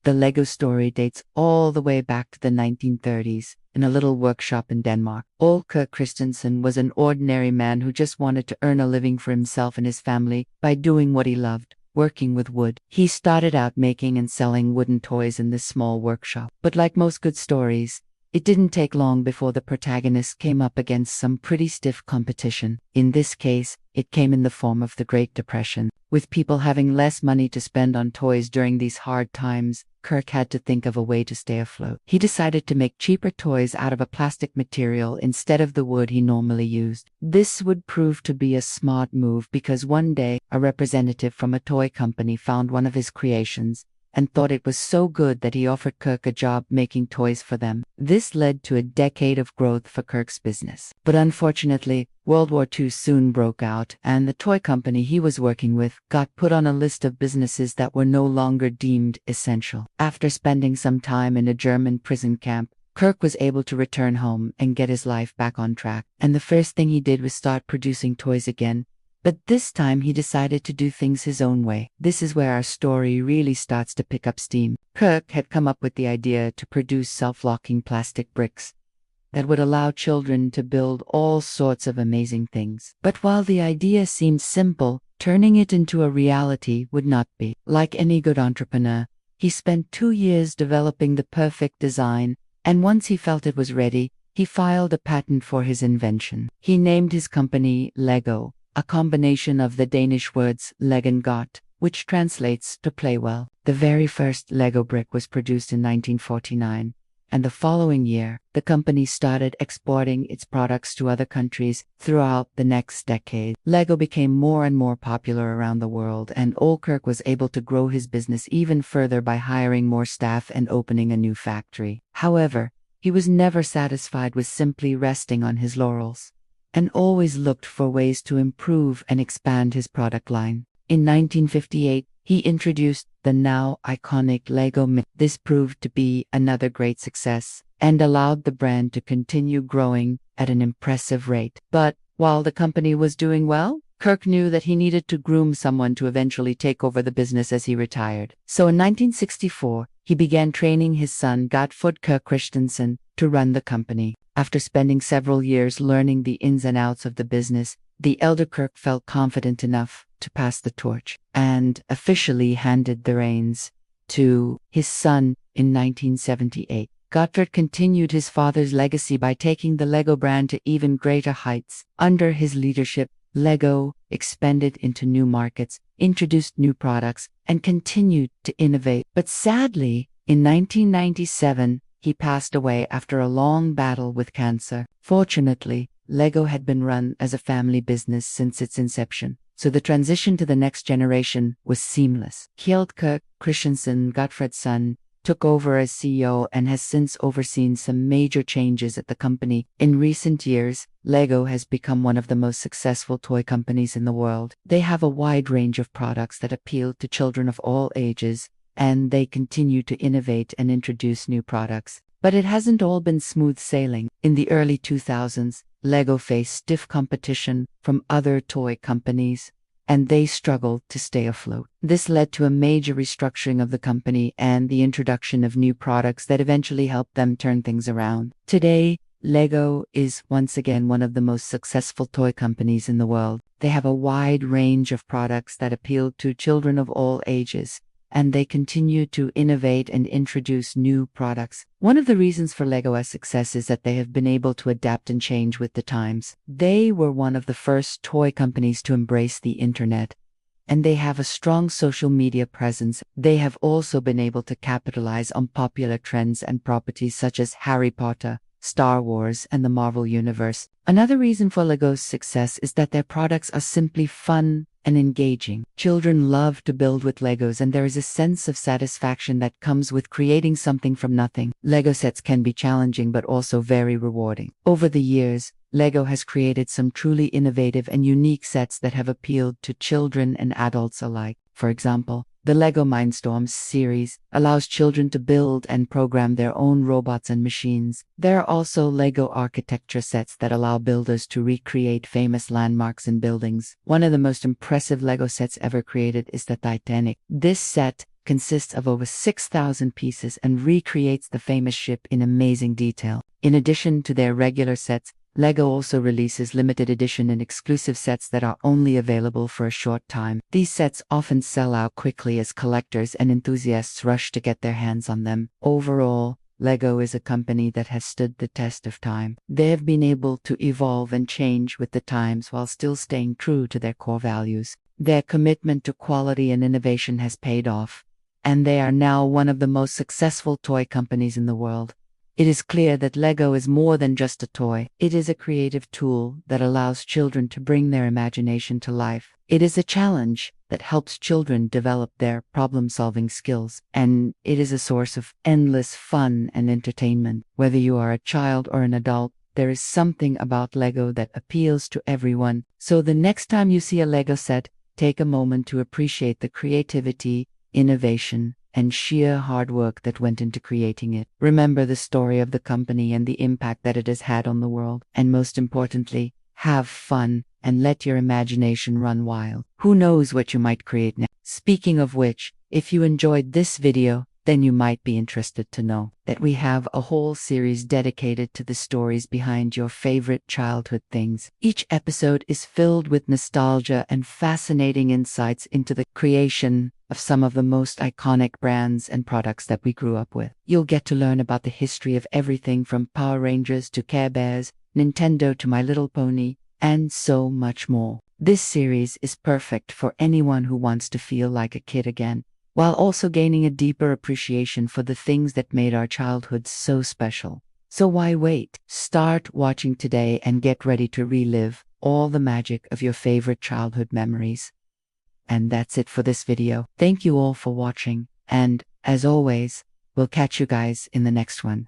The Lego story dates all the way back to the 1930s in a little workshop in Denmark. Ole Kirk Christensen was an ordinary man who just wanted to earn a living for himself and his family by doing what he loved, working with wood. He started out making and selling wooden toys in this small workshop. But like most good stories, it didn't take long before the protagonist came up against some pretty stiff competition. In this case, it came in the form of the Great Depression. With people having less money to spend on toys during these hard times, Kirk had to think of a way to stay afloat. He decided to make cheaper toys out of a plastic material instead of the wood he normally used. This would prove to be a smart move because one day, a representative from a toy company found one of his creations and thought it was so good that he offered Kirk a job making toys for them. This led to a decade of growth for Kirk's business. But unfortunately, World War II soon broke out, and the toy company he was working with got put on a list of businesses that were no longer deemed essential. After spending some time in a German prison camp, Kirk was able to return home and get his life back on track. And the first thing he did was start producing toys again. But this time he decided to do things his own way. This is where our story really starts to pick up steam. Kirk had come up with the idea to produce self-locking plastic bricks that would allow children to build all sorts of amazing things. But while the idea seemed simple, turning it into a reality would not be. Like any good entrepreneur, he spent 2 years developing the perfect design, and once he felt it was ready, he filed a patent for his invention. He named his company Lego, a combination of the Danish words leg and godt, which translates to play well. The very first Lego brick was produced in 1949, and the following year, the company started exporting its products to other countries throughout the next decade. Lego became more and more popular around the world, and Ole Kirk was able to grow his business even further by hiring more staff and opening a new factory. However, he was never satisfied with simply resting on his laurels, and always looked for ways to improve and expand his product line. In 1958, he introduced the now iconic Lego Mini. This proved to be another great success and allowed the brand to continue growing at an impressive rate. But while the company was doing well, Kirk knew that he needed to groom someone to eventually take over the business as he retired. So in 1964, he began training his son Godtfred Kirk Christensen to run the company. After spending several years learning the ins and outs of the business, the elder Kirk felt confident enough to pass the torch and officially handed the reins to his son in 1978. Godtfred continued his father's legacy by taking the Lego brand to even greater heights. Under his leadership, Lego expanded into new markets, introduced new products, and continued to innovate. But sadly, in 1997, he passed away after a long battle with cancer. Fortunately, Lego had been run as a family business since its inception, so the transition to the next generation was seamless. Kjeld Kirk Christensen, Godtfred's son, took over as CEO and has since overseen some major changes at the company. In recent years, Lego has become one of the most successful toy companies in the world. They have a wide range of products that appeal to children of all ages, and they continue to innovate and introduce new products. But it hasn't all been smooth sailing. In the early 2000s, Lego faced stiff competition from other toy companies, and they struggled to stay afloat. This led to a major restructuring of the company and the introduction of new products that eventually helped them turn things around. Today, Lego is once again one of the most successful toy companies in the world. They have a wide range of products that appeal to children of all ages, and they continue to innovate and introduce new products. One of the reasons for Lego's success is that they have been able to adapt and change with the times. They were one of the first toy companies to embrace the internet, and they have a strong social media presence. They have also been able to capitalize on popular trends and properties such as Harry Potter, Star Wars, and the Marvel Universe. Another reason for Lego's success is that their products are simply fun and engaging. Children love to build with Legos, and there is a sense of satisfaction that comes with creating something from nothing. Lego sets can be challenging but also very rewarding. Over the years, Lego has created some truly innovative and unique sets that have appealed to children and adults alike. For example, the Lego Mindstorms series allows children to build and program their own robots and machines. There are also Lego architecture sets that allow builders to recreate famous landmarks and buildings. One of the most impressive Lego sets ever created is the Titanic. This set consists of over 6,000 pieces and recreates the famous ship in amazing detail. In addition to their regular sets, LEGO also releases limited edition and exclusive sets that are only available for a short time. These sets often sell out quickly as collectors and enthusiasts rush to get their hands on them. Overall, LEGO is a company that has stood the test of time. They have been able to evolve and change with the times while still staying true to their core values. Their commitment to quality and innovation has paid off, and they are now one of the most successful toy companies in the world. It is clear that LEGO is more than just a toy. It is a creative tool that allows children to bring their imagination to life. It is a challenge that helps children develop their problem-solving skills, and it is a source of endless fun and entertainment. Whether you are a child or an adult, there is something about LEGO that appeals to everyone. So the next time you see a LEGO set, take a moment to appreciate the creativity, innovation, and sheer hard work that went into creating it. Remember the story of the company and the impact that it has had on the world. And most importantly, have fun and let your imagination run wild. Who knows what you might create next? Speaking of which, if you enjoyed this video, then you might be interested to know that we have a whole series dedicated to the stories behind your favorite childhood things. Each episode is filled with nostalgia and fascinating insights into the creation of some of the most iconic brands and products that we grew up with. You'll get to learn about the history of everything from Power Rangers to Care Bears, Nintendo to My Little Pony, and so much more. This series is perfect for anyone who wants to feel like a kid again, while also gaining a deeper appreciation for the things that made our childhood so special. So why wait? Start watching today and get ready to relive all the magic of your favorite childhood memories. And that's it for this video. Thank you all for watching, and as always, we'll catch you guys in the next one.